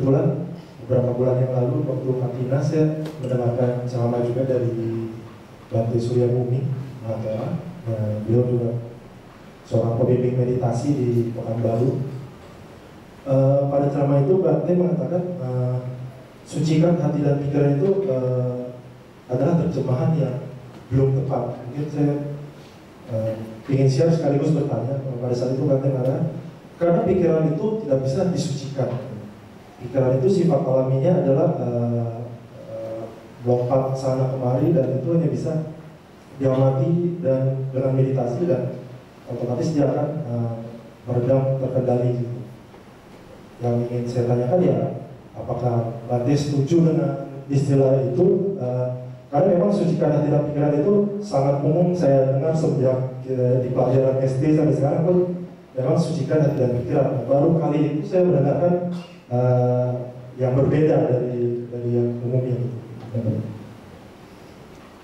kebetulan beberapa bulan yang lalu waktu Katina saya mendengarkan ceramah juga dari Bante Surya Bumi Mahatera. Beliau juga seorang pembimbing meditasi di Pekanbaru. Pada ceramah itu Bante mengatakan sucikan hati dan pikiran itu adalah terjemahan yang belum tepat. Mungkin saya ingin share sekaligus bertanya. Pada saat itu Bante mengatakan karena pikiran itu tidak bisa disucikan. Pikiran itu sifat alaminya adalah lompat sana kemari, dan itu hanya bisa diamati dan dengan meditasi, dan otomatis dia akan meredam, terkendali gitu. Yang ingin saya tanyakan ya, apakah Bante setuju dengan istilah itu? Karena memang sucikan hati dan pikiran itu sangat umum saya dengar sejak di pelajaran SD sampai sekarang pun memang sucikan hati dan pikiran. Baru kali itu saya mendengarkan yang berbeda dari yang umumnya.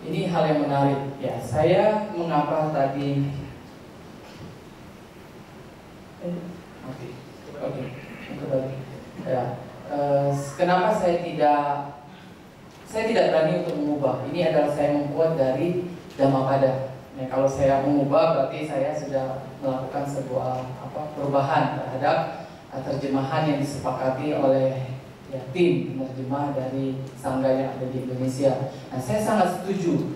Ini hal yang menarik ya. Saya mengapa tadi Oke. Ya, kenapa saya tidak berani untuk mengubah? Ini adalah saya membuat dari Dhammapada. Ya, kalau saya mengubah berarti saya sudah melakukan sebuah perubahan terhadap terjemahan yang disepakati oleh tim penerjemah dari Sangga yang ada di Indonesia. Nah, saya sangat setuju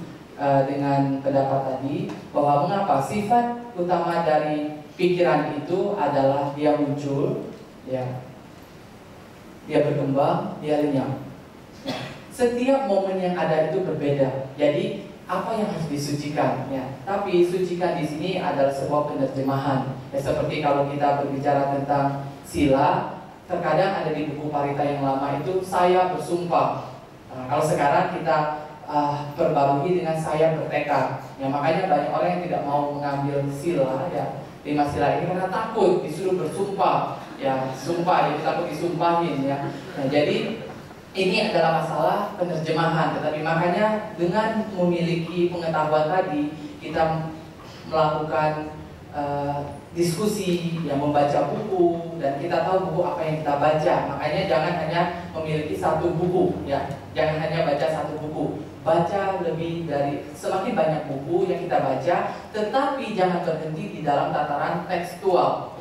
dengan pendapat tadi bahwa mengapa sifat utama dari pikiran itu adalah dia muncul, ya, dia berkembang, dia lenyap. Ya, setiap momen yang ada itu berbeda. Jadi apa yang harus disucikan? Ya, tapi sucikan di sini adalah sebuah penerjemahan. Ya, seperti kalau kita berbicara tentang sila, terkadang ada di buku Parita yang lama itu saya bersumpah. Kalau sekarang kita perbarui dengan saya bertekad. Ya, makanya banyak orang yang tidak mau mengambil sila, ya, 5 sila ini karena takut disuruh bersumpah. Ya, sumpah, jadi takut disumpahin, ya. Nah, jadi ini adalah masalah penerjemahan. Tetapi makanya dengan memiliki pengetahuan tadi, kita melakukan diskusi, yang membaca buku, dan kita tahu buku apa yang kita baca. Makanya jangan hanya memiliki satu buku, ya, jangan hanya baca satu buku. Baca lebih dari semakin banyak buku yang kita baca, tetapi jangan berhenti di dalam tataran tekstual.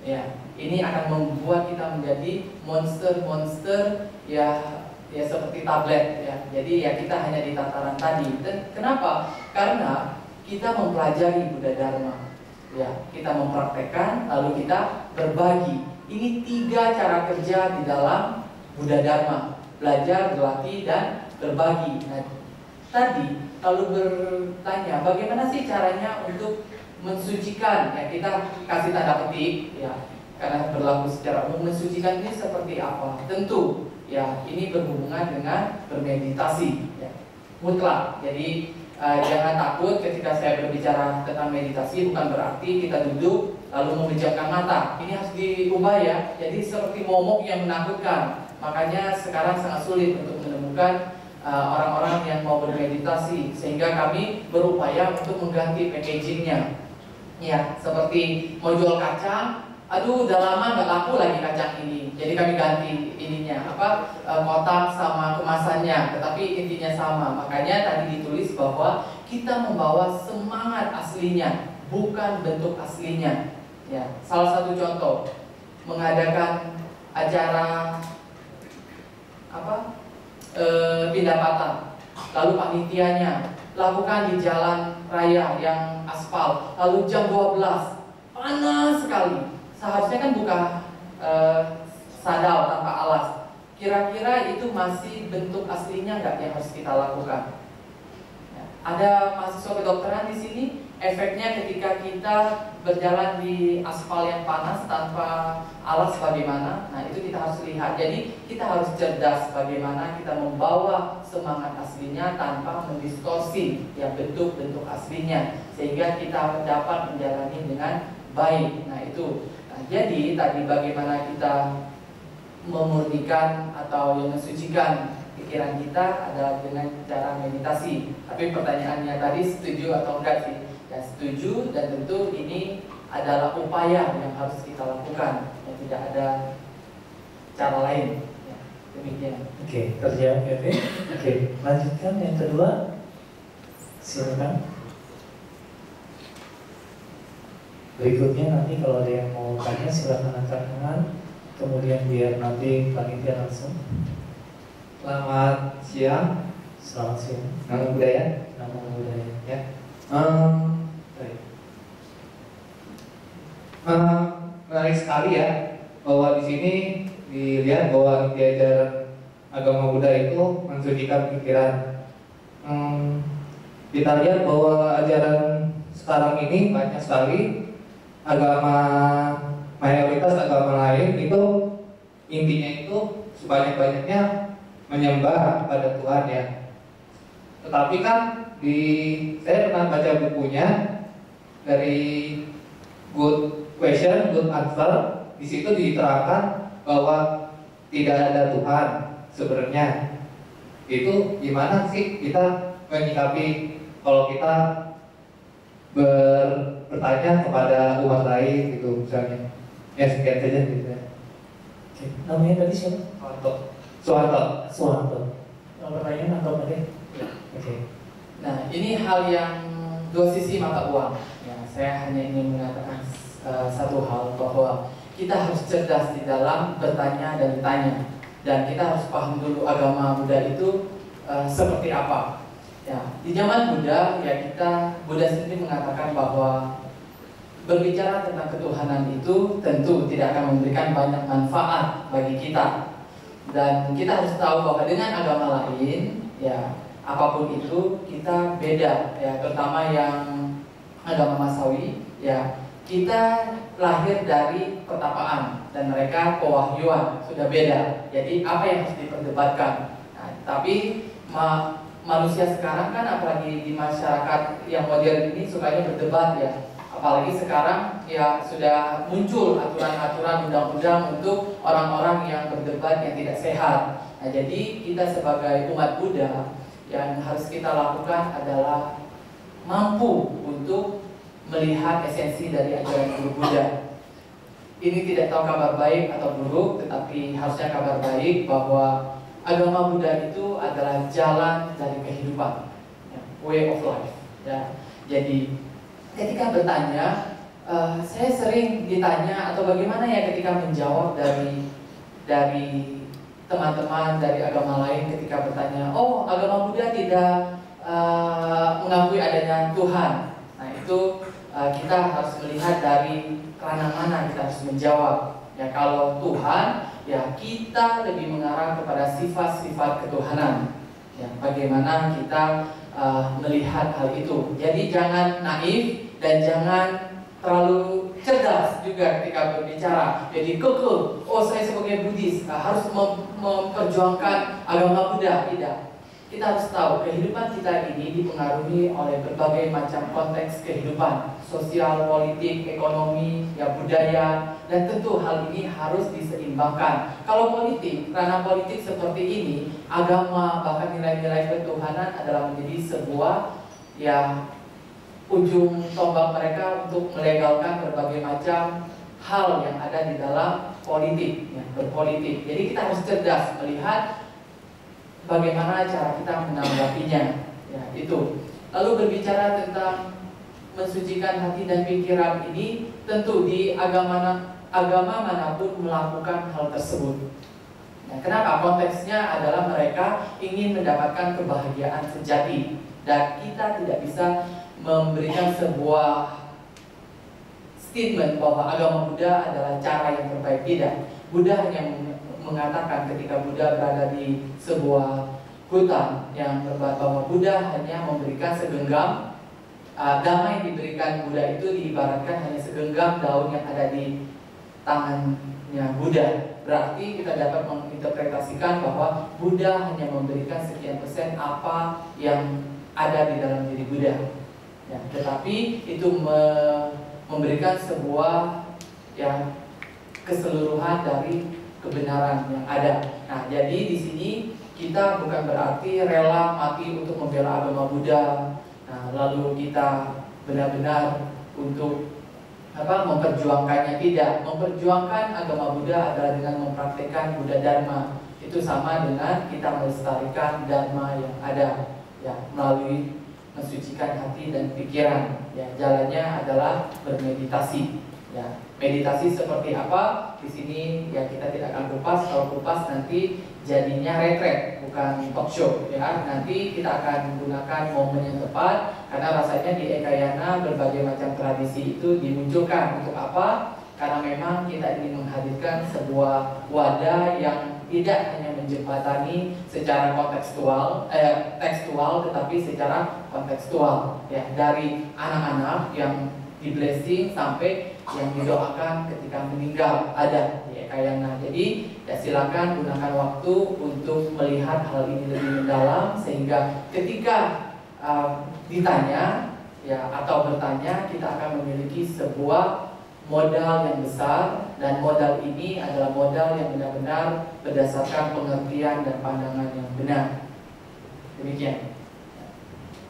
Ya, ini akan membuat kita menjadi monster-monster, ya seperti tablet, ya. Jadi ya kita hanya di tataran tadi. Dan kenapa? Karena kita mempelajari Buddha Dharma. Ya, kita mempraktekkan, lalu kita berbagi. Ini 3 cara kerja di dalam Buddha Dharma: belajar, berlatih, dan berbagi. Nah, tadi kalau bertanya bagaimana sih caranya untuk mensucikan, ya kita kasih tanda petik, ya, karena berlaku secara umum. Mensucikan ini seperti apa? Tentu, ya, ini berhubungan dengan bermeditasi, ya, mutlak. Jadi jangan takut ketika saya berbicara tentang meditasi, bukan berarti kita duduk lalu memejamkan mata. Ini harus diubah, ya. Jadi seperti momok yang menakutkan. Makanya sekarang sangat sulit untuk menemukan orang-orang yang mau bermeditasi, sehingga kami berupaya untuk mengganti packagingnya. Ya, seperti mau jual kacang, aduh udah lama nggak laku lagi kacang ini, jadi kami ganti ininya kotak sama kemasannya, tetapi intinya sama. Makanya tadi ditulis bahwa kita membawa semangat aslinya, bukan bentuk aslinya. Ya, salah satu contoh mengadakan acara pindah patah, lalu panitianya lakukan di jalan raya yang aspal, lalu jam 12 panas sekali. Seharusnya kan buka sadar tanpa alas. Kira-kira itu masih bentuk aslinya nggak yang harus kita lakukan? Ya, ada mahasiswa kedokteran di sini, efeknya ketika kita berjalan di aspal yang panas tanpa alas bagaimana? Nah, itu kita harus lihat. Jadi kita harus cerdas bagaimana kita membawa semangat aslinya tanpa mendistorsi ya bentuk-bentuk aslinya, sehingga kita dapat menjalani dengan baik. Nah, itu. Nah, jadi tadi bagaimana kita memurnikan atau yang mensucikan pikiran kita adalah dengan cara meditasi. Tapi pertanyaannya tadi setuju atau enggak sih? Ya, setuju, dan tentu ini adalah upaya yang harus kita lakukan. Ya, tidak ada cara lain. Ya. Demikian. Oke, terjawab Kevin. Oke, lanjutkan yang kedua. Silakan. Berikutnya nanti kalau ada yang mau tanya silakan angkat tangan. Kemudian biar nanti panitia langsung. Selamat siang. Selamat siang. Nama budaya. Nama budaya. Ya. Baik. Menarik sekali ya bahwa di sini dilihat bahwa inti ajaran agama Buddha itu mensucikan pikiran. Kita lihat bahwa ajaran sekarang ini banyak sekali agama, mayoritas agama lain itu intinya itu sebanyak-banyaknya menyembah kepada Tuhan ya. Tetapi kan saya pernah baca bukunya dari Good Question, Good Answer. Di situ diterangkan bahwa tidak ada Tuhan sebenarnya. Itu gimana sih kita menyikapi kalau kita bertanya kepada umat lain gitu misalnya. Ya sekian saja gitu ya. Oke, namanya tadi siapa? Soeharto. Soeharto. Pertanyaan atau apa? Oke. Nah, ini hal yang dua sisi mata uang. Ya, saya hanya ingin mengatakan satu hal bahwa kita harus cerdas di dalam bertanya dan ditanya, dan kita harus paham dulu agama Buddha itu seperti apa. Ya, di zaman Buddha ya Buddha sendiri mengatakan bahwa berbicara tentang ketuhanan itu tentu tidak akan memberikan banyak manfaat bagi kita, dan kita harus tahu bahwa dengan agama lain ya apapun itu kita beda ya, terutama yang agama Masawi ya, kita lahir dari pertapaan dan mereka pewahyuan, sudah beda. Jadi apa yang harus diperdebatkan? Nah, tapi manusia sekarang kan apalagi di masyarakat yang modern ini sukanya berdebat ya. Apalagi sekarang ya sudah muncul aturan-aturan undang-undang untuk orang-orang yang berdebat yang tidak sehat. Nah, jadi kita sebagai umat Buddha yang harus kita lakukan adalah mampu untuk melihat esensi dari ajaran guru Buddha. Ini tidak tahu kabar baik atau buruk, tetapi harusnya kabar baik bahwa agama Buddha itu adalah jalan dari kehidupan, ya, way of life. Ya. Jadi ketika bertanya, saya sering ditanya atau bagaimana ya ketika menjawab dari teman-teman dari agama lain ketika bertanya, oh agama Buddha tidak mengakui adanya Tuhan. Nah itu kita harus melihat dari kerana mana kita harus menjawab. Ya kalau Tuhan, ya kita lebih mengarah kepada sifat-sifat ketuhanan. Ya, bagaimana kita melihat hal itu. Jadi jangan naif dan jangan terlalu cerdas juga ketika berbicara. Jadi kekeh, oh saya sebagai Buddhis harus memperjuangkan agama Buddha. Tidak. Kita harus tahu kehidupan kita ini dipengaruhi oleh berbagai macam konteks kehidupan, sosial, politik, ekonomi, ya budaya, dan tentu hal ini harus diseimbangkan. Kalau politik, ranah politik seperti ini, agama bahkan nilai-nilai ketuhanan adalah menjadi sebuah ya ujung tombak mereka untuk melegalkan berbagai macam hal yang ada di dalam politik, ya, berpolitik. Jadi kita harus cerdas melihat bagaimana cara kita menanggapinya, ya itu. Lalu berbicara tentang mensucikan hati dan pikiran ini, tentu di agama manapun melakukan hal tersebut. Nah, kenapa? Konteksnya adalah mereka ingin mendapatkan kebahagiaan sejati, dan kita tidak bisa memberikan sebuah statement bahwa agama Buddha adalah cara yang terbaik. Tidak. Buddha hanya mengatakan ketika Buddha berada di sebuah hutan yang bahwa Buddha hanya memberikan segenggam damai yang diberikan Buddha itu diibaratkan hanya segenggam daun yang ada di tangannya Buddha. Berarti kita dapat menginterpretasikan bahwa Buddha hanya memberikan sekian persen apa yang ada di dalam diri Buddha. Ya, tetapi itu memberikan sebuah yang keseluruhan dari kebenaran yang ada. Nah, jadi di sini kita bukan berarti rela mati untuk membela agama Buddha. Nah, lalu kita benar-benar untuk memperjuangkannya. Tidak, memperjuangkan agama Buddha adalah dengan mempraktikkan Buddha Dharma. Itu sama dengan kita melestarikan Dharma yang ada, ya, melalui mensucikan hati dan pikiran. Ya, jalannya adalah bermeditasi. Ya, meditasi seperti apa? Di sini ya kita tidak akan kupas. Kalau kupas nanti jadinya retret, bukan talk show. Ya, nanti kita akan gunakan momen yang tepat karena rasanya di Ekayana berbagai macam tradisi itu dimunculkan untuk apa? Karena memang kita ingin menghadirkan sebuah wadah yang tidak hanya menjembatani secara tekstual, tetapi secara kontekstual. Ya, dari anak-anak yang di blessing sampai yang didoakan ketika meninggal ada di Ekayana. Jadi ya silakan gunakan waktu untuk melihat hal ini lebih mendalam sehingga ketika ditanya ya atau bertanya kita akan memiliki sebuah modal yang besar, dan modal ini adalah modal yang benar-benar berdasarkan pengertian dan pandangan yang benar. Demikian.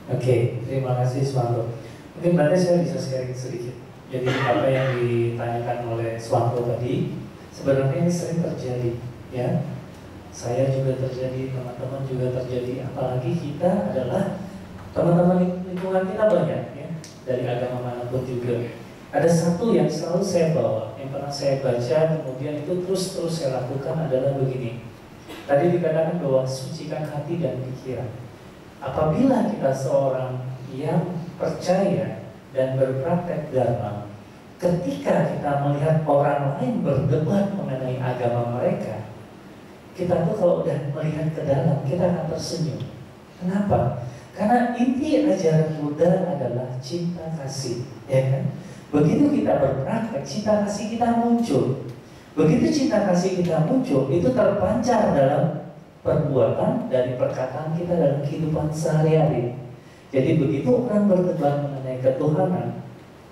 Oke, terima kasih Swanto. Mungkin berarti saya bisa sharing sedikit. Jadi apa yang ditanyakan oleh Swanto tadi sebenarnya ini sering terjadi, ya. Saya juga terjadi, teman-teman juga terjadi. Apalagi kita adalah teman-teman lingkungan kita banyak, ya, dari agama manapun juga. Ada satu yang selalu saya bawa, yang pernah saya baca, kemudian itu terus saya lakukan adalah begini. Tadi dikatakan bahwa sucikan hati dan pikiran. Apabila kita seorang yang percaya dan berpraktek Dharma, ketika kita melihat orang lain berdebat mengenai agama mereka, kita tuh kalau udah melihat ke dalam, kita akan tersenyum. Kenapa? Karena inti ajaran Buddha adalah cinta kasih, ya kan? Begitu kita berpraktek, cinta kasih kita muncul. Begitu cinta kasih kita muncul, itu terpancar dalam perbuatan dari perkataan kita dalam kehidupan sehari-hari. Jadi begitu orang berdebat mengenai ketuhanan,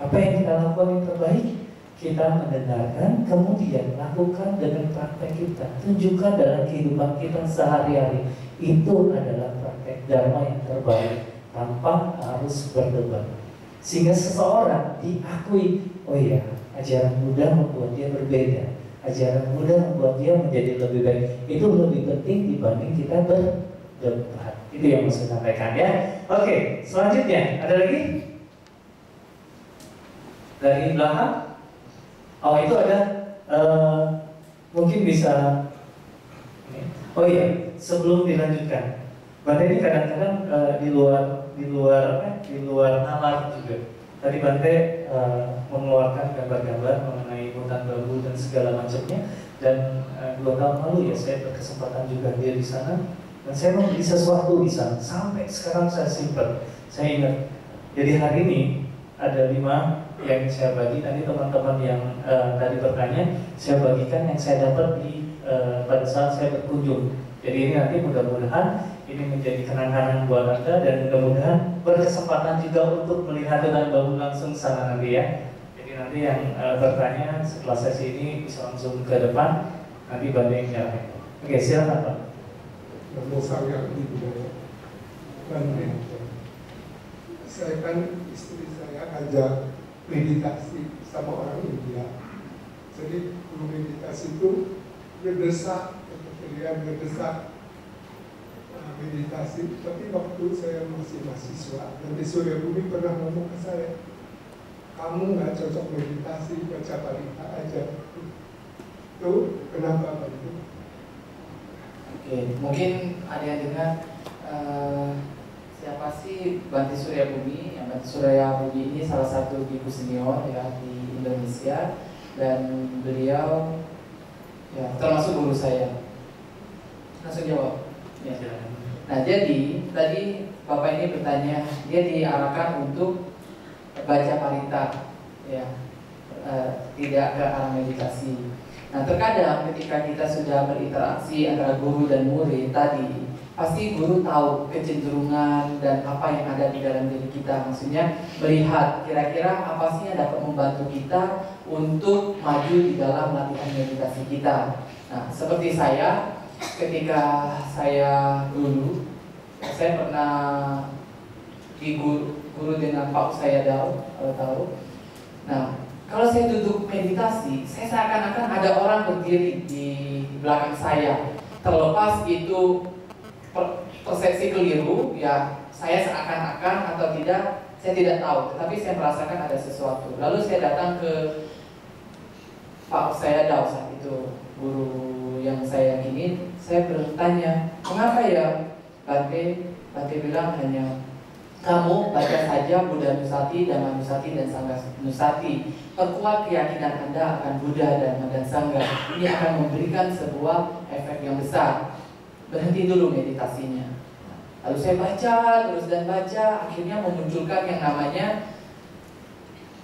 apa yang kita lakukan yang terbaik? Kita mendengarkan, kemudian lakukan dengan praktek kita, tunjukkan dalam kehidupan kita sehari-hari. Itu adalah praktek Dharma yang terbaik tanpa harus berdebat. Sehingga seseorang diakui, oh iya, ajaran Buddha membuat dia berbeda, ajaran Buddha membuat dia menjadi lebih baik. Itu lebih penting dibanding kita berdebat. Itu yang mau saya sampaikan, ya. Oke, selanjutnya ada lagi dari belakang. Oh, itu ada mungkin bisa. Oh iya, sebelum dilanjutkan, Bante ini kadang-kadang di luar nalar juga. Tadi Bante mengeluarkan gambar-gambar mengenai hutan bambu dan segala macamnya. Dan 2 tahun lalu ya saya berkesempatan juga hadir di sana. Dan saya membeli sesuatu di sana. Sampai sekarang saya simpan. Saya ingat. Jadi hari ini ada 5 yang saya bagi. Tadi teman-teman yang tadi bertanya, saya bagikan yang saya dapat pada saat saya berkunjung. Jadi ini nanti mudah-mudahan ini menjadi kenang-kenangan buat Anda, dan mudah-mudahan berkesempatan juga untuk melihat hutan bambu langsung sana nanti, ya. Jadi nanti yang bertanya setelah sesi ini bisa langsung ke depan, nanti Bante yang nyalakan. Oke, silakan Pak. Namo Sangha Budaya. Bante, saya kan istri saya ajak meditasi sama orang India. Jadi guru meditasi itu berdesak, dia berdesak meditasi. Tapi waktu saya masih mahasiswa, Bante Surya Bumi pernah ngomong ke saya, kamu nggak cocok meditasi, baca parita aja. Itu kenapa Bante? Oke, mungkin ada yang dengar siapa sih Bante Surya Bumi? Bante Surya Bumi ini salah satu biku senior ya di Indonesia, dan beliau ya termasuk guru saya. Langsung jawab. Ya. Nah, jadi tadi Bapak ini bertanya, dia diarahkan untuk baca parita, ya, tidak ke arah meditasi. Nah, terkadang ketika kita sudah berinteraksi antara guru dan murid tadi, pasti guru tahu kecenderungan dan apa yang ada di dalam diri kita. Maksudnya melihat kira-kira apa sih yang dapat membantu kita untuk maju di dalam latihan meditasi kita. Nah, seperti saya, ketika saya dulu, saya pernah di guru dengan Pak saya kalau tahu. Nah, kalau saya duduk meditasi, saya seakan-akan ada orang berdiri di belakang saya. Terlepas itu persepsi keliru, ya saya seakan-akan atau tidak, saya tidak tahu. Tetapi saya merasakan ada sesuatu. Lalu saya datang ke Pak saya Dao saat itu, guru yang saya yakini. Saya bertanya, mengapa ya Bante bilang hanya kamu baca saja Buddha Nusati, Dhamma Nusati, dan Sangha Nusati. Perkuat keyakinan Anda akan Buddha, Dhamma, dan Sangha. Ini akan memberikan sebuah efek yang besar. Berhenti dulu meditasinya. Lalu saya baca terus dan baca, akhirnya memunculkan yang namanya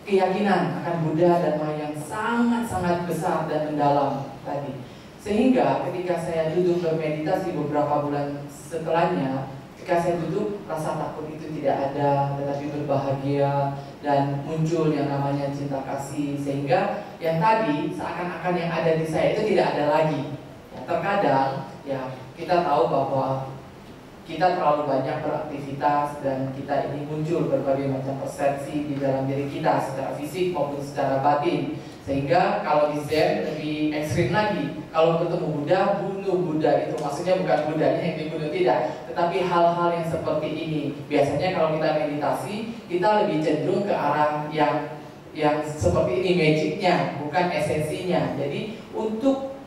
keyakinan akan Buddha, Dhamma yang sangat-sangat besar dan mendalam tadi. Sehingga ketika saya duduk bermeditasi beberapa bulan setelahnya, ketika saya duduk, rasa takut itu tidak ada, tetapi berbahagia dan muncul yang namanya cinta kasih. Sehingga yang tadi seakan-akan yang ada di saya itu tidak ada lagi. Ya, terkadang ya kita tahu bahwa kita terlalu banyak beraktivitas dan kita ini muncul berbagai macam persepsi di dalam diri kita secara fisik maupun secara batin. Sehingga kalau di Zen lebih ekstrim lagi, kalau ketemu Buddha, bunuh Buddha. Itu maksudnya bukan Buddhanya yang dibunuh, tidak, tetapi hal-hal yang seperti ini. Biasanya kalau kita meditasi, kita lebih cenderung ke arah yang seperti ini, magicnya, bukan esensinya. Jadi untuk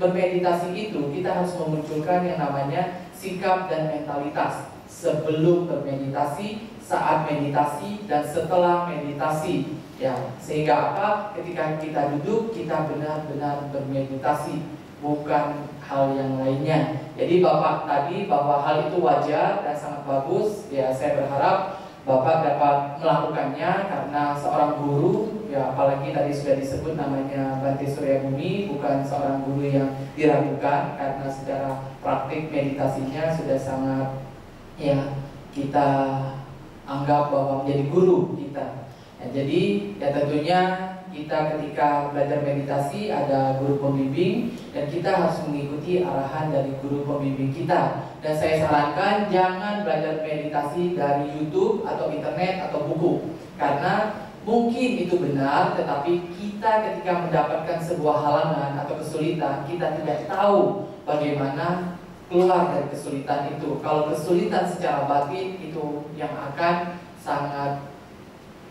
bermeditasi itu kita harus memunculkan yang namanya sikap dan mentalitas sebelum bermeditasi, saat meditasi, dan setelah meditasi. Ya, sehingga apa? Ketika kita duduk, kita benar-benar bermeditasi, bukan hal yang lainnya. Jadi Bapak tadi bahwa hal itu wajar dan sangat bagus. Ya, saya berharap Bapak dapat melakukannya karena seorang guru, ya apalagi tadi sudah disebut namanya Bante Surya Bumi, bukan seorang guru yang diragukan karena secara praktik meditasinya sudah sangat ya kita anggap bahwa menjadi guru kita. Ya, jadi ya tentunya kita ketika belajar meditasi ada guru pembimbing dan kita harus mengikuti arahan dari guru pembimbing kita. Dan saya sarankan jangan belajar meditasi dari YouTube atau internet atau buku, karena mungkin itu benar, tetapi kita ketika mendapatkan sebuah halangan atau kesulitan, kita tidak tahu bagaimana keluar dari kesulitan itu. Kalau kesulitan secara batin itu yang akan sangat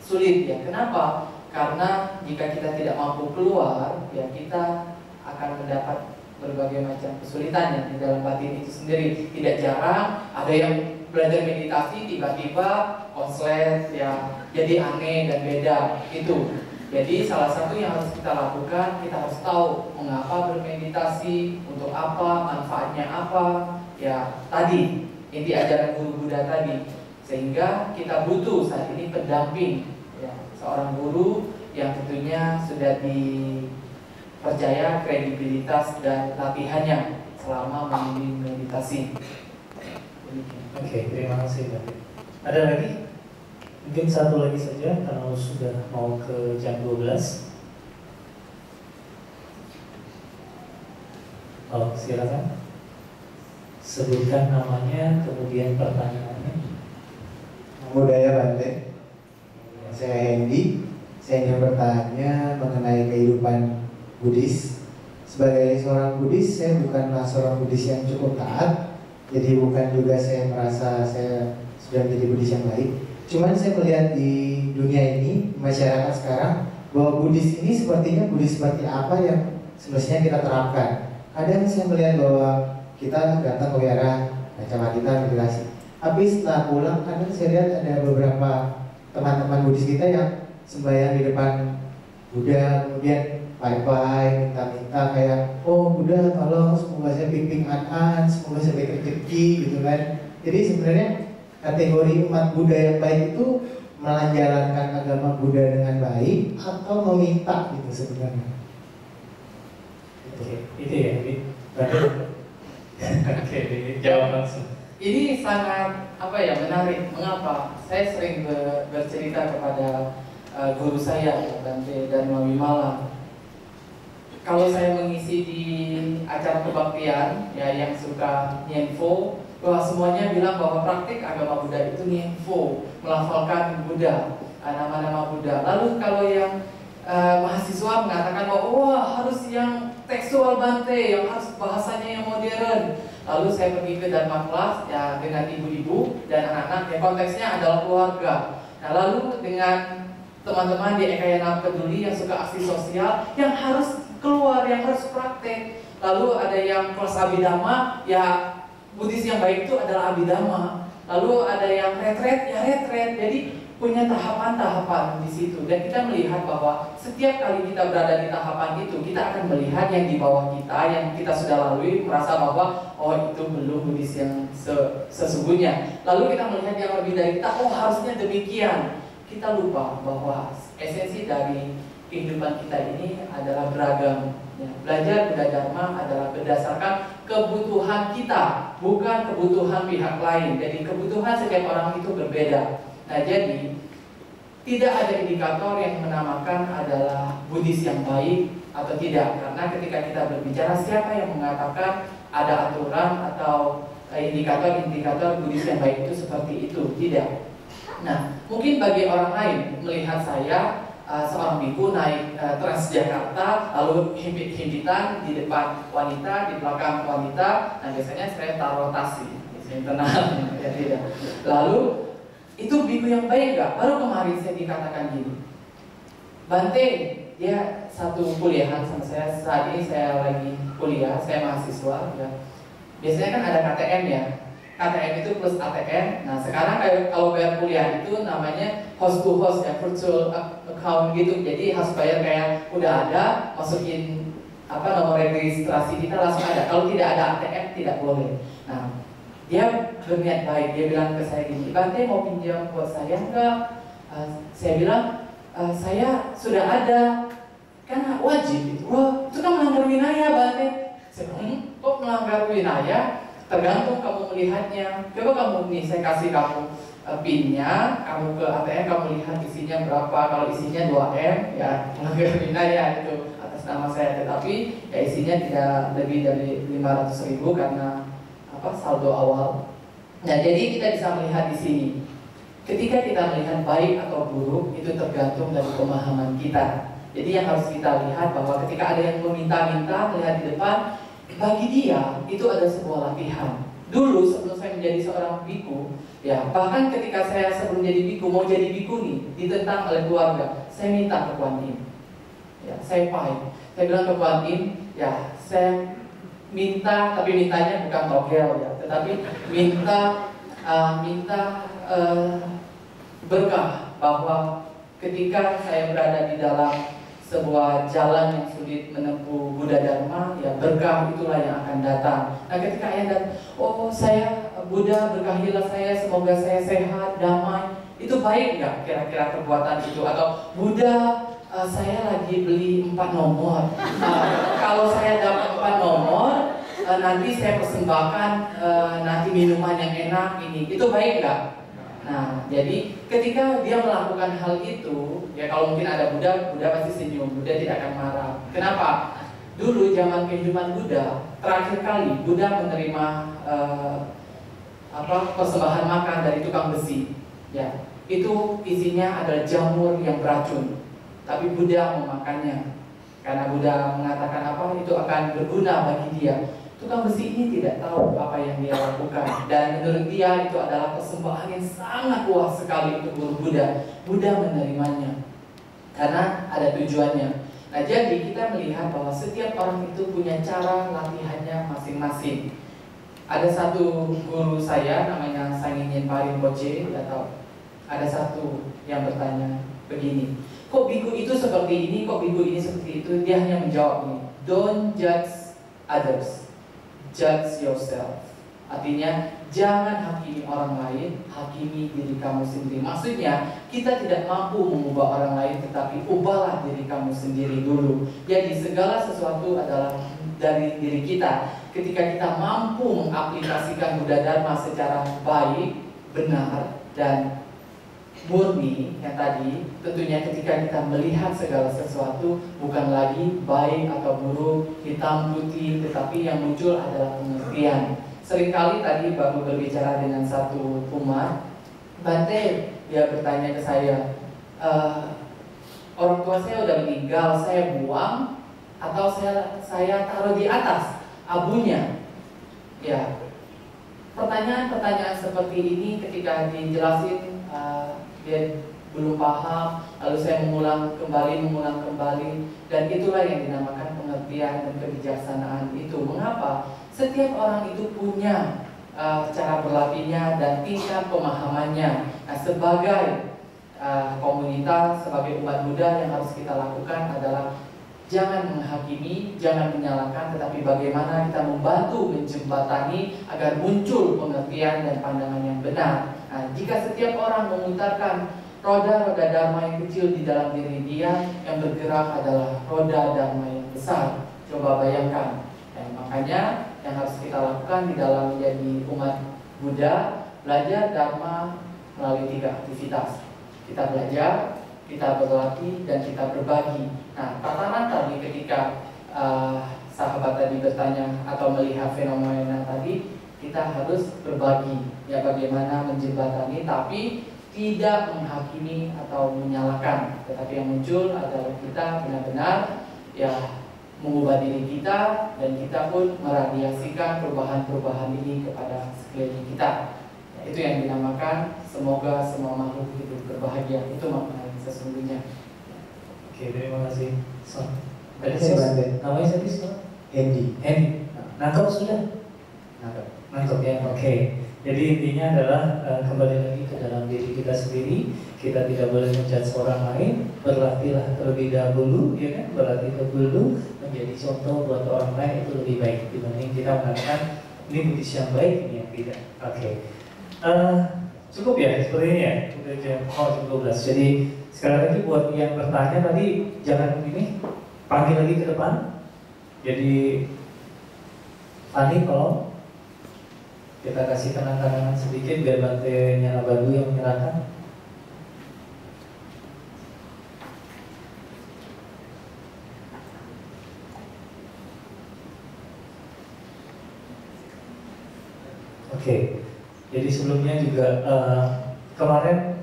sulit ya. Kenapa? Karena jika kita tidak mampu keluar, ya kita akan mendapat berbagai macam kesulitan ya di dalam batin itu sendiri. Tidak jarang ada yang belajar meditasi tiba-tiba konslet ya jadi aneh dan beda itu. Jadi salah satu yang harus kita lakukan, kita harus tahu mengapa bermeditasi, untuk apa, manfaatnya apa. Ya tadi inti ajaran guru Buddha tadi. Sehingga kita butuh saat ini pendamping ya, seorang guru yang tentunya sudah dipercaya kredibilitas dan latihannya selama membimbing meditasi. Oke, terima kasih Pak. Ada lagi? Mungkin satu lagi saja karena sudah mau ke jam 12. Oh, silakan. Sebutkan namanya, kemudian pertanyaannya. Budaya Bante. Saya Hendy. Saya ingin bertanya mengenai kehidupan Buddhis. Sebagai seorang Buddhis, saya bukanlah seorang Buddhis yang cukup taat. Jadi bukan juga saya merasa saya sudah menjadi Buddhis yang baik. Cuman saya melihat di dunia ini, masyarakat sekarang, bahwa Buddhis ini sepertinya Buddhis seperti apa yang semestinya kita terapkan. Kadang saya melihat bahwa kita datang ke wihara, baca kita meditasi. Tapi setelah pulang, kadang saya lihat ada beberapa teman-teman Buddhis kita yang sembahyang di depan Buddha, kemudian bye-bye, minta-minta kayak, oh Buddha tolong semoga saya pimpin an-an, semoga saya baik rezeki gitu kan. Jadi sebenarnya kategori umat Buddha yang baik itu menjalankan agama Buddha dengan baik atau meminta gitu sebenarnya. Oke, itu ya, ini. Oke, jawab langsung. Ini sangat menarik. Mengapa? Saya sering bercerita kepada guru saya Bante Dharma Wimala. Kalau saya mengisi di acara kebaktian ya yang suka nyenfo, bahwa semuanya bilang bahwa praktik agama Buddha itu nyenfo, melafalkan Buddha, nama-nama Buddha. Lalu kalau yang mahasiswa mengatakan bahwa wah harus yang tekstual Bante, yang harus bahasanya yang modern. Lalu saya pergi ke Dharma Class ya dengan ibu-ibu dan anak-anak, ya konteksnya adalah keluarga. Nah lalu dengan teman-teman di Ekayana Peduli yang suka aksi sosial, yang harus keluar, yang harus praktek. Lalu ada yang kelas Abhidhamma, ya Buddhis yang baik itu adalah Abhidhamma. Lalu ada yang retret, ya retret. Jadi punya tahapan-tahapan di situ, dan kita melihat bahwa setiap kali kita berada di tahapan itu, kita akan melihat yang di bawah kita, yang kita sudah lalui, merasa bahwa oh itu belum Buddhis yang sesungguhnya. Lalu kita melihat yang lebih dari kita, oh harusnya demikian. Kita lupa bahwa esensi dari kehidupan kita ini adalah beragam. Ya, belajar Buddha Dharma adalah berdasarkan kebutuhan kita, bukan kebutuhan pihak lain. Jadi kebutuhan setiap orang itu berbeda. Nah jadi tidak ada indikator yang menamakan adalah Buddhis yang baik atau tidak. Karena ketika kita berbicara, siapa yang mengatakan ada aturan atau indikator-indikator Buddhis yang baik itu seperti itu? Tidak. Nah mungkin bagi orang lain melihat saya seorang biku naik Transjakarta, lalu himpit-himpitan di depan wanita, di belakang wanita. Nah biasanya saya taruh tasi, saya tenang ya tidak. Lalu itu biku yang baik gak? Baru kemarin saya dikatakan gini, Bante, dia satu kuliahan sama saya. Saat ini saya lagi kuliah, saya mahasiswa ya. Biasanya kan ada KTM ya, KTM itu plus ATM. Nah sekarang kalau bayar kuliah itu namanya host to host ya, virtual account gitu. Jadi harus bayar kayak udah ada, masukin nomor registrasi kita langsung ada. Kalau tidak ada ATM tidak boleh. Nah dia berniat baik, dia bilang ke saya gini, Bante mau pinjam buat saya enggak? Saya bilang, saya sudah ada, kan wajib itu. Wah, itu kan melanggar winaya Bante. Saya bilang, kok melanggar winaya? Tergantung kamu melihatnya. Coba kamu nih, saya kasih kamu pinnya, kamu ke ATM, kamu lihat isinya berapa. Kalau isinya 2M, ya melanggar winaya itu atas nama saya. Tetapi ya isinya tidak lebih dari 500.000 karena saldo awal. Nah, jadi kita bisa melihat di sini. Ketika kita melihat baik atau buruk itu tergantung dari pemahaman kita. Jadi yang harus kita lihat bahwa ketika ada yang meminta-minta melihat di depan, bagi dia itu ada sebuah latihan. Dulu sebelum saya menjadi seorang biku, ya bahkan ketika saya sebelum jadi biku mau jadi biku nih ditentang oleh keluarga, saya minta ke Kuan Yin. Ya, saya pahit. Saya bilang ke Kuan Yin, ya saya minta, tapi mintanya bukan togel ya, tetapi minta berkah bahwa ketika saya berada di dalam sebuah jalan yang sulit menempuh Buddha Dharma, ya berkah itulah yang akan datang. Nah ketika ayah datang, oh saya Buddha berkahilah saya, semoga saya sehat, damai, itu baik nggak kira-kira perbuatan itu? Atau Buddha saya lagi beli 4 nomor. Kalau saya dapat 4 nomor, nanti saya persembahkan nanti minuman yang enak ini. Itu baik nggak? Nah, jadi ketika dia melakukan hal itu, ya kalau mungkin ada Buddha pasti senyum. Buddha tidak akan marah. Kenapa? Dulu zaman kehidupan Buddha, terakhir kali Buddha menerima persembahan makan dari tukang besi. Ya, itu isinya adalah jamur yang beracun. Tapi Buddha memakannya karena Buddha mengatakan itu akan berguna bagi dia. Tukang besi ini tidak tahu apa yang dia lakukan, dan menurut dia itu adalah persembahan yang sangat luas sekali untuk guru Buddha. Buddha menerimanya karena ada tujuannya. Nah jadi kita melihat bahwa setiap orang itu punya cara latihannya masing-masing. Ada satu guru saya namanya Sangin Parinpoche, tidak tahu. Ada satu yang bertanya begini, kok biku itu seperti ini, kok biku ini seperti itu? Dia hanya menjawab nih, don't judge others, judge yourself. Artinya jangan hakimi orang lain, hakimi diri kamu sendiri. Maksudnya kita tidak mampu mengubah orang lain, tetapi ubahlah diri kamu sendiri dulu. Jadi segala sesuatu adalah dari diri kita. Ketika kita mampu mengaplikasikan Buddha Dharma secara baik, benar, dan murni yang tadi, tentunya ketika kita melihat segala sesuatu bukan lagi baik atau buruk, hitam putih, tetapi yang muncul adalah pengertian. Seringkali tadi baru berbicara dengan satu umat, Bante, dia bertanya ke saya, orang tua saya udah meninggal, saya buang atau saya taruh di atas abunya? Ya, pertanyaan-pertanyaan seperti ini ketika dijelasin dia belum paham, lalu saya mengulang kembali, dan itulah yang dinamakan pengertian dan kebijaksanaan itu. Mengapa? Setiap orang itu punya cara berlatihnya dan tingkat pemahamannya. Nah, sebagai komunitas, sebagai umat Buddha, yang harus kita lakukan adalah jangan menghakimi, jangan menyalahkan, tetapi bagaimana kita membantu menjembatani agar muncul pengertian dan pandangan yang benar. Nah, jika setiap orang memutarkan roda-roda dharma yang kecil di dalam diri dia, yang bergerak adalah roda dharma yang besar. Coba bayangkan. Dan makanya yang harus kita lakukan di dalam menjadi umat Buddha, belajar dharma melalui 3 aktivitas. Kita belajar, kita berlatih, dan kita berbagi. Nah, tatanan tadi ketika sahabat tadi bertanya atau melihat fenomena tadi, kita harus berbagi. Ya, bagaimana menjembatani, tapi tidak menghakimi atau menyalahkan. Tetapi yang muncul adalah kita benar-benar ya mengubah diri kita, dan kita pun meradiasikan perubahan-perubahan ini kepada sekeliling kita. Ya, itu yang dinamakan semoga semua makhluk hidup berbahagia. Itu makna yang sesungguhnya. Oke, terima kasih. Tadi saya bantu. Namanya siapa sih? Hendy. Nangkep sudah? Nangkep ya, oke. Jadi intinya adalah kembali lagi ke dalam diri kita sendiri. Kita tidak boleh menjudge orang lain. Berlatihlah terlebih dahulu, ya kan? Berlatih terlebih dahulu menjadi contoh buat orang lain, itu lebih baik dibanding kita mengatakan ini Buddhis yang baik, ini yang tidak. Oke. Cukup ya seperti ini ya. Udah jam 12. Jadi sekali lagi buat yang bertanya tadi jangan ini, panggil lagi ke depan. Jadi Fani, kalau kita kasih kenang-kenangan sedikit biar Bante Nyana Badu yang menyerahkan. Oke, jadi sebelumnya juga kemarin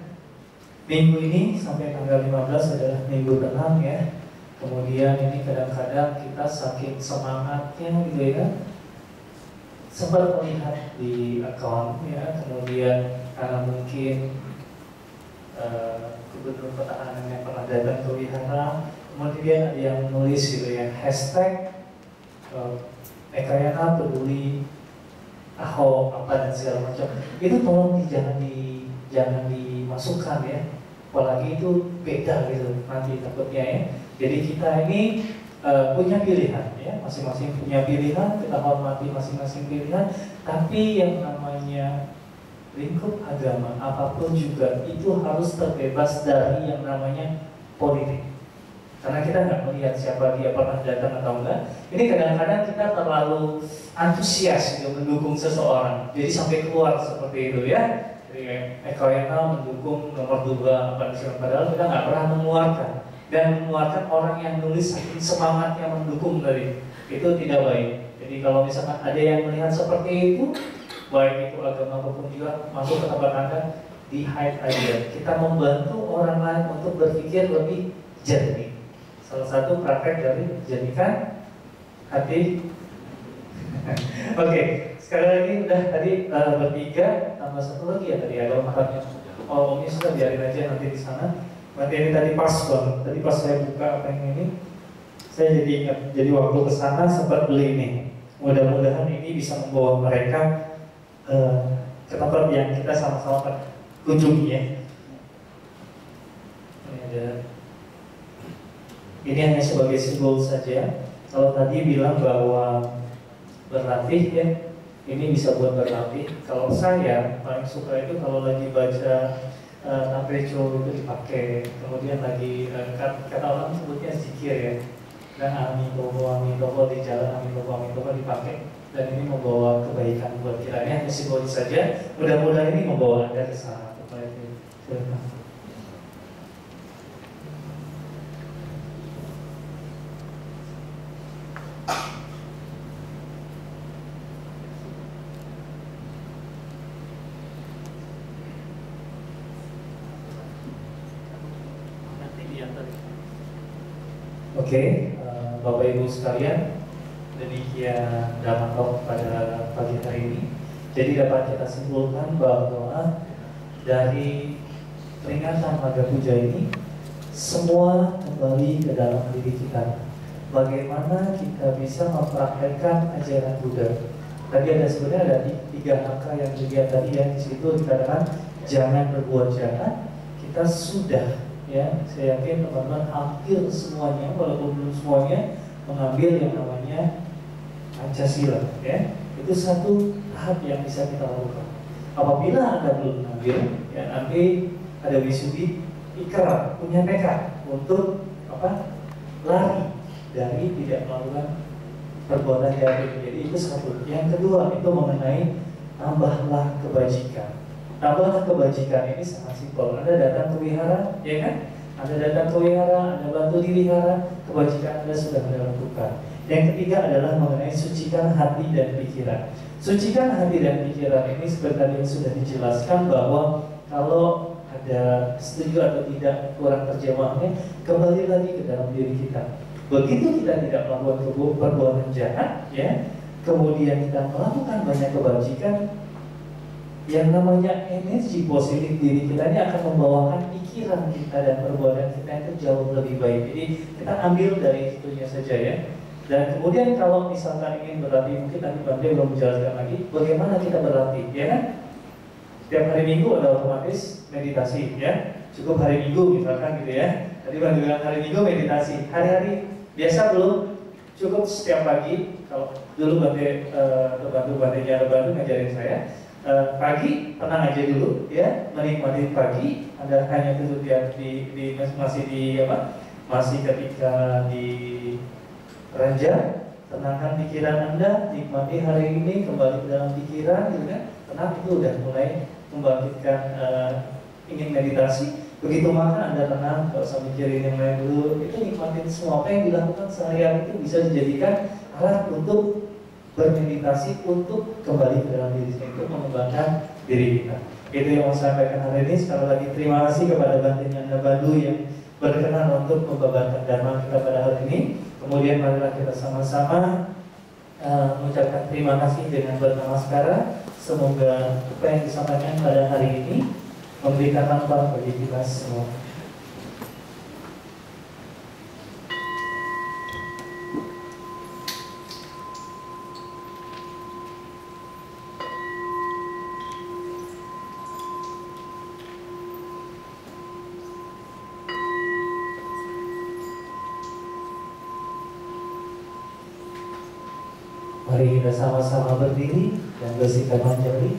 minggu ini sampai tanggal 15 adalah minggu tenang ya. Kemudian ini kadang-kadang kita saking semangatnya gitu ya, sempat melihat di account ya, kemudian karena mungkin gubernur petahana yang pernah datang ke wihara, kemudian ada yang nulis gitu ya, hashtag Ekayana peduli Ahok apa dan segala macam. Itu tolong jangan dimasukkan ya, apalagi itu beda gitu nanti takutnya ya. Jadi kita ini punya pilihan ya, masing-masing punya pilihan, kita hormati masing-masing pilihan, tapi yang namanya lingkup agama apapun juga itu harus terbebas dari yang namanya politik. Karena kita nggak melihat siapa dia pernah datang atau enggak. Ini kadang-kadang kita terlalu antusias gitu mendukung seseorang, jadi sampai keluar seperti itu ya. Jadi Ekayana mendukung nomor 2 apa sih, padahal kita nggak pernah mengeluarkan. Dan mengeluarkan orang yang nulis saking semangatnya mendukung tadi, itu tidak baik. Jadi kalau misalkan ada yang melihat seperti itu, baik itu agama apapun juga masuk ke tempat Anda, di hide aja. Kita membantu orang lain untuk berpikir lebih jernih. Salah satu praktek dari jadikan hati. Oke, sekali lagi udah tadi bertiga, tambah satu lagi ya tadi ada makanya. Oh, ini sudah biarin aja nanti di sana. Berarti ini tadi pas banget. Tadi pas saya buka apa yang ini, saya jadi ingat. Jadi waktu kesana sempat beli ini. Mudah-mudahan ini bisa membawa mereka ke tempat yang kita sama-sama kunjungi ya. Ini ada. Ini hanya sebagai simbol saja. Kalau tadi bilang bahwa berlatih ya, ini bisa buat berlatih. Kalau saya paling suka itu kalau lagi baca Tapreco itu dipakai, kemudian lagi kata orang sebutnya zikir ya, dan Amitobo di jalan Amitobo dipakai, dan ini membawa kebaikan buat kita. Ini hanya simbolis saja. Mudah-mudahan ini membawa Anda ke sana. Oke, Bapak Ibu sekalian, demikian Dhamma Talk pada pagi hari ini. Jadi dapat kita simpulkan bahwa dari peringatan Maga Puja ini semua kembali ke dalam diri kita. Bagaimana kita bisa mempraktekkan ajaran Buddha. Tadi ada sebenarnya ada 3 angka yang dilihat tadi ya, di situ dikatakan jangan berbuat jahat. Kita sudah, ya, saya yakin teman-teman hampir semuanya, walaupun belum semuanya, mengambil yang namanya Pancasila, ya. Itu satu tahap yang bisa kita lakukan. Apabila Anda belum mengambil, ya, nanti ada wisuda ikrar, punya tekad untuk apa? Lari dari tidak melakukan perbuatan jahat itu. Jadi itu satu. Yang kedua itu mengenai tambahlah kebajikan. Tambahlah kebajikan ini sangat simpel. Anda datang ke wihara, ya kan? Anda datang ke wihara, Anda bantu di wihara, kebajikan Anda sudah Anda lakukan. Yang ketiga adalah mengenai sucikan hati dan pikiran. Sucikan hati dan pikiran ini seperti yang sudah dijelaskan bahwa kalau ada setuju atau tidak kurang terjemahnya, kembali lagi ke dalam diri kita. Begitu kita tidak melakukan perbuatan jahat, ya, kemudian kita melakukan banyak kebajikan, yang namanya energi positif diri kita ini akan membawakan pikiran kita dan perbuatan kita itu jauh lebih baik. Jadi kita ambil dari itunya saja ya. Dan kemudian kalau misalkan ingin berlatih, mungkin nanti Bante belum menjelaskan lagi bagaimana kita berlatih, ya kan? Setiap hari Minggu ada otomatis meditasi, ya. Cukup hari Minggu misalkan gitu ya. Tadi Bante bilang hari Minggu meditasi. Hari-hari biasa belum? Cukup setiap pagi. Kalau dulu Bante Bante ngajarin saya. Pagi tenang aja dulu ya, menikmati pagi. Anda hanya duduk masih ketika di ranjang, tenangkan pikiran Anda, nikmati hari ini, kembali ke dalam pikiran gitu kan. Tenang, itu udah mulai membangkitkan ingin meditasi. Begitu makan Anda tenang, gak usah mikirin yang lain dulu. Itu nikmatin semua apa yang dilakukan seharian itu bisa dijadikan alat untuk bermeditasi, untuk kembali ke dalam diri kita, untuk mengembangkan diri kita. Itu yang mau saya sampaikan hari ini. Sekali lagi terima kasih kepada Bante Nyanda Bandu yang berkenan untuk membabarkan dharma kita pada hari ini. Kemudian marilah kita sama-sama mengucapkan terima kasih dengan bernamaskara. Semoga apa yang disampaikan pada hari ini memberikan manfaat bagi kita semua. Mari kita sama-sama berdiri dan bersihkan jari.